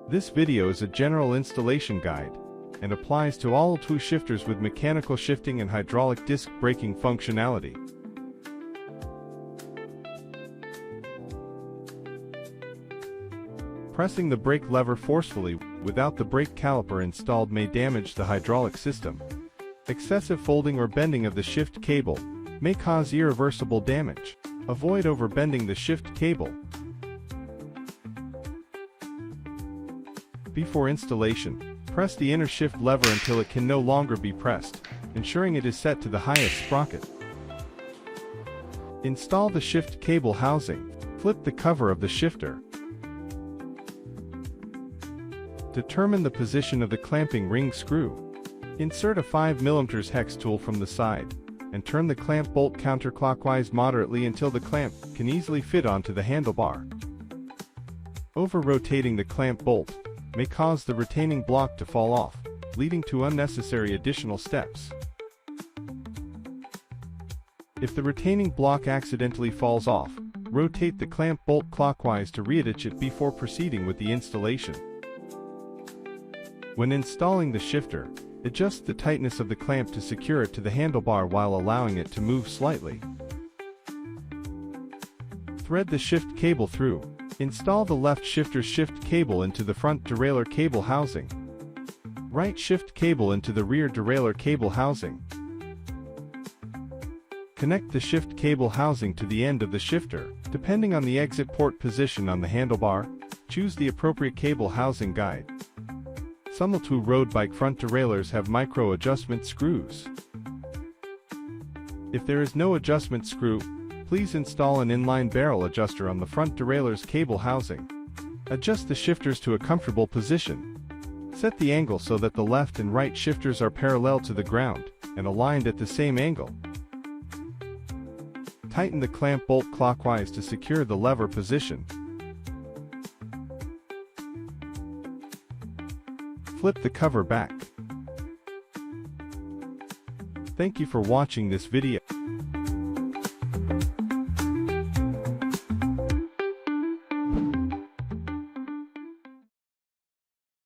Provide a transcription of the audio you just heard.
This video is a general installation guide and applies to all L-TWOO shifters with mechanical shifting and hydraulic disc braking functionality. Pressing the brake lever forcefully without the brake caliper installed may damage the hydraulic system. Excessive folding or bending of the shift cable may cause irreversible damage. Avoid overbending the shift cable. Before installation, press the inner shift lever until it can no longer be pressed, ensuring it is set to the highest sprocket. Install the shift cable housing. Flip the cover of the shifter. Determine the position of the clamping ring screw. Insert a 5 mm hex tool from the side, and turn the clamp bolt counterclockwise moderately until the clamp can easily fit onto the handlebar. Over-rotating the clamp bolt may cause the retaining block to fall off, leading to unnecessary additional steps. If the retaining block accidentally falls off, rotate the clamp bolt clockwise to reattach it before proceeding with the installation. When installing the shifter, adjust the tightness of the clamp to secure it to the handlebar while allowing it to move slightly. Thread the shift cable through. Install the left shifter's shift cable into the front derailleur cable housing. Right shift cable into the rear derailleur cable housing. Connect the shift cable housing to the end of the shifter. Depending on the exit port position on the handlebar, choose the appropriate cable housing guide. Some L-TWOO road bike front derailleurs have micro adjustment screws. If there is no adjustment screw, please install an inline barrel adjuster on the front derailleur's cable housing. Adjust the shifters to a comfortable position. Set the angle so that the left and right shifters are parallel to the ground and aligned at the same angle. Tighten the clamp bolt clockwise to secure the lever position. Flip the cover back. Thank you for watching this video.